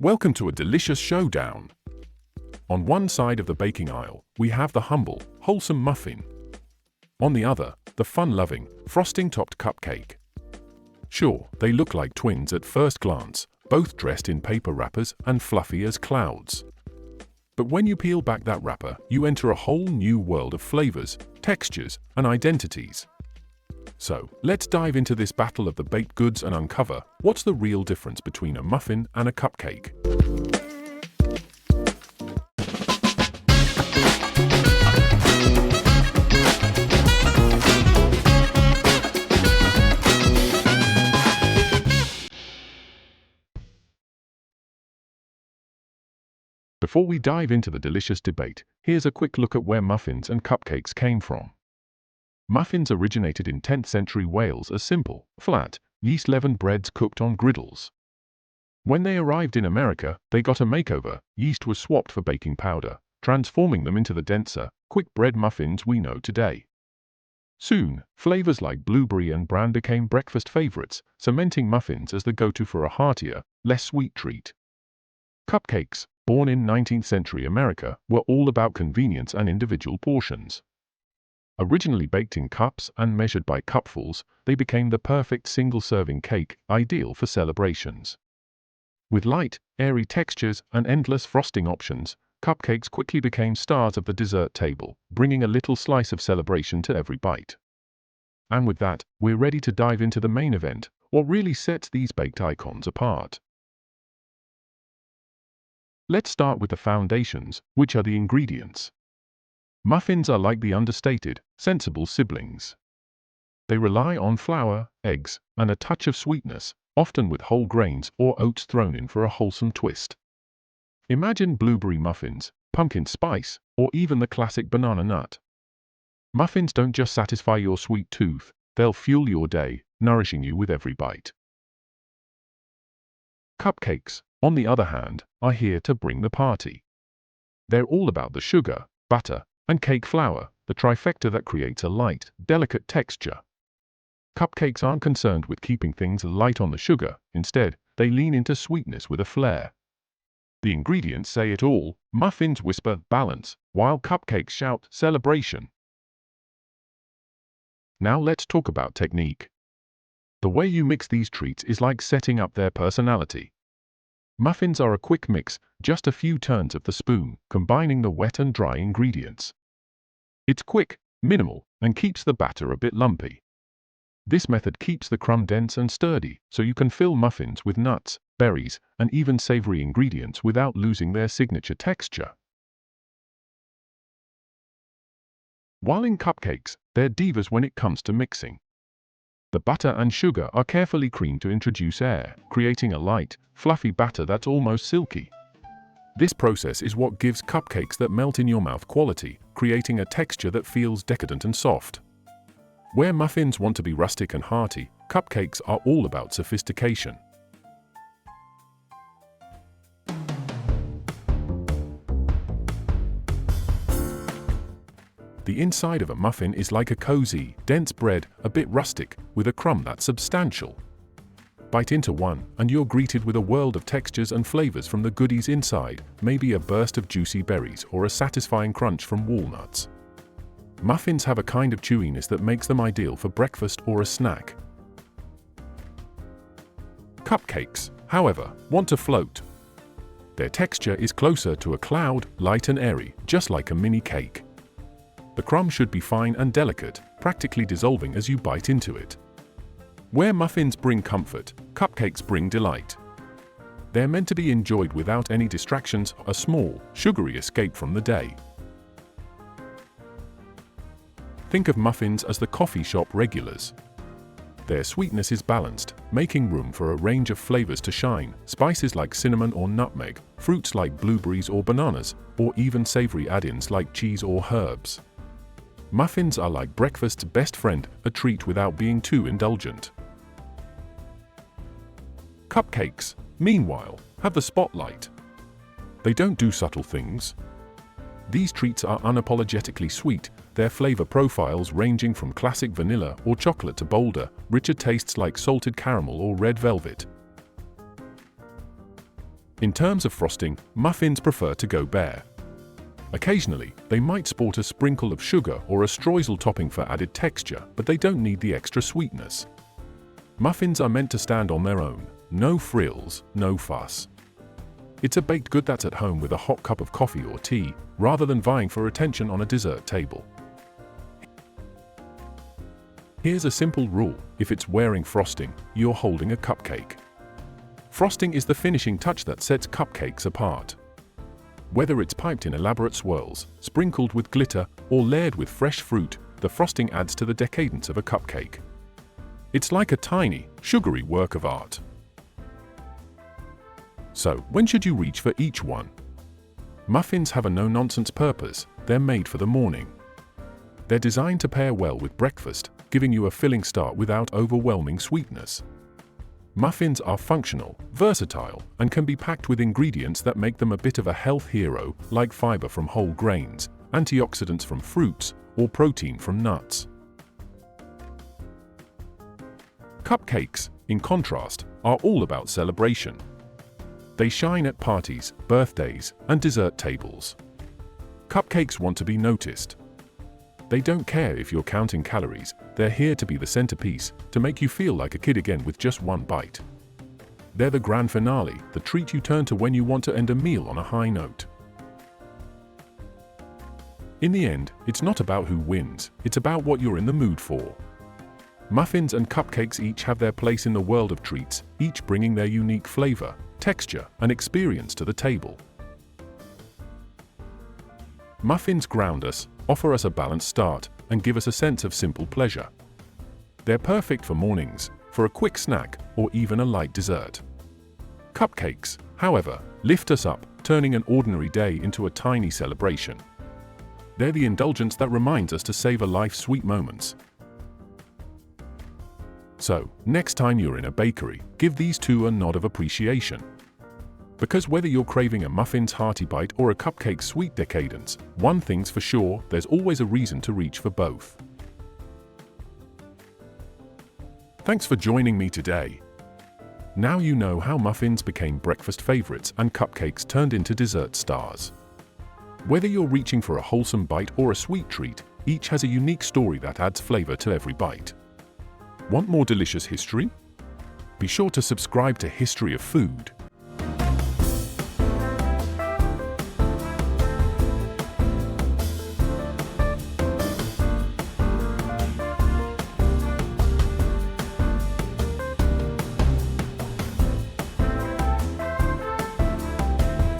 Welcome to a delicious showdown. On one side of the baking aisle, we have the humble, wholesome muffin. On the other, the fun-loving, frosting-topped cupcake. Sure, they look like twins at first glance, both dressed in paper wrappers and fluffy as clouds. But when you peel back that wrapper, you enter a whole new world of flavors, textures, and identities. So, let's dive into this battle of the baked goods and uncover what's the real difference between a muffin and a cupcake. Before we dive into the delicious debate, here's a quick look at where muffins and cupcakes came from. Muffins originated in 10th century Wales as simple, flat, yeast-leavened breads cooked on griddles. When they arrived in America, they got a makeover. Yeast was swapped for baking powder, transforming them into the denser, quick bread muffins we know today. Soon, flavors like blueberry and bran became breakfast favorites, cementing muffins as the go-to for a heartier, less sweet treat. Cupcakes, born in 19th century America, were all about convenience and individual portions. Originally baked in cups and measured by cupfuls, they became the perfect single-serving cake, ideal for celebrations. With light, airy textures and endless frosting options, cupcakes quickly became stars of the dessert table, bringing a little slice of celebration to every bite. And with that, we're ready to dive into the main event, what really sets these baked icons apart. Let's start with the foundations, which are the ingredients. Muffins are like the understated, sensible siblings. They rely on flour, eggs, and a touch of sweetness, often with whole grains or oats thrown in for a wholesome twist. Imagine blueberry muffins, pumpkin spice, or even the classic banana nut. Muffins don't just satisfy your sweet tooth, they'll fuel your day, nourishing you with every bite. Cupcakes, on the other hand, are here to bring the party. They're all about the sugar, butter, and cake flour, the trifecta that creates a light, delicate texture. Cupcakes aren't concerned with keeping things light on the sugar, instead, they lean into sweetness with a flair. The ingredients say it all. Muffins whisper balance, while cupcakes shout celebration. Now let's talk about technique. The way you mix these treats is like setting up their personality. Muffins are a quick mix, just a few turns of the spoon, combining the wet and dry ingredients. It's quick, minimal, and keeps the batter a bit lumpy. This method keeps the crumb dense and sturdy, so you can fill muffins with nuts, berries, and even savory ingredients without losing their signature texture. While in cupcakes, they're divas when it comes to mixing. The butter and sugar are carefully creamed to introduce air, creating a light, fluffy batter that's almost silky. This process is what gives cupcakes that melt in your mouth quality, creating a texture that feels decadent and soft. Where muffins want to be rustic and hearty, cupcakes are all about sophistication. The inside of a muffin is like a cozy, dense bread, a bit rustic, with a crumb that's substantial. Bite into one, and you're greeted with a world of textures and flavors from the goodies inside, maybe a burst of juicy berries or a satisfying crunch from walnuts. Muffins have a kind of chewiness that makes them ideal for breakfast or a snack. Cupcakes, however, want to float. Their texture is closer to a cloud, light and airy, just like a mini cake. The crumb should be fine and delicate, practically dissolving as you bite into it. Where muffins bring comfort, cupcakes bring delight. They're meant to be enjoyed without any distractions, a small, sugary escape from the day. Think of muffins as the coffee shop regulars. Their sweetness is balanced, making room for a range of flavors to shine, spices like cinnamon or nutmeg, fruits like blueberries or bananas, or even savory add-ins like cheese or herbs. Muffins are like breakfast's best friend, a treat without being too indulgent. Cupcakes, meanwhile, have the spotlight. They don't do subtle things. These treats are unapologetically sweet, their flavor profiles ranging from classic vanilla or chocolate to bolder, richer tastes like salted caramel or red velvet. In terms of frosting, muffins prefer to go bare. Occasionally, they might sport a sprinkle of sugar or a streusel topping for added texture, but they don't need the extra sweetness. Muffins are meant to stand on their own. No frills, no fuss. It's a baked good that's at home with a hot cup of coffee or tea, rather than vying for attention on a dessert table. Here's a simple rule: if it's wearing frosting, you're holding a cupcake. Frosting is the finishing touch that sets cupcakes apart. Whether it's piped in elaborate swirls, sprinkled with glitter, or layered with fresh fruit, the frosting adds to the decadence of a cupcake. It's like a tiny, sugary work of art. So, when should you reach for each one? Muffins have a no-nonsense purpose. They're made for the morning. They're designed to pair well with breakfast, giving you a filling start without overwhelming sweetness. Muffins are functional, versatile, and can be packed with ingredients that make them a bit of a health hero, like fiber from whole grains, antioxidants from fruits, or protein from nuts. Cupcakes, in contrast, are all about celebration. They shine at parties, birthdays, and dessert tables. Cupcakes want to be noticed. They don't care if you're counting calories, they're here to be the centerpiece, to make you feel like a kid again with just one bite. They're the grand finale, the treat you turn to when you want to end a meal on a high note. In the end, it's not about who wins, it's about what you're in the mood for. Muffins and cupcakes each have their place in the world of treats, each bringing their unique flavor, texture, and experience to the table. Muffins ground us, offer us a balanced start, and give us a sense of simple pleasure. They're perfect for mornings, for a quick snack, or even a light dessert. Cupcakes, however, lift us up, turning an ordinary day into a tiny celebration. They're the indulgence that reminds us to savor life's sweet moments. So, next time you're in a bakery, give these two a nod of appreciation. Because whether you're craving a muffin's hearty bite or a cupcake's sweet decadence, one thing's for sure, there's always a reason to reach for both. Thanks for joining me today. Now you know how muffins became breakfast favorites and cupcakes turned into dessert stars. Whether you're reaching for a wholesome bite or a sweet treat, each has a unique story that adds flavor to every bite. Want more delicious history? Be sure to subscribe to History of Food.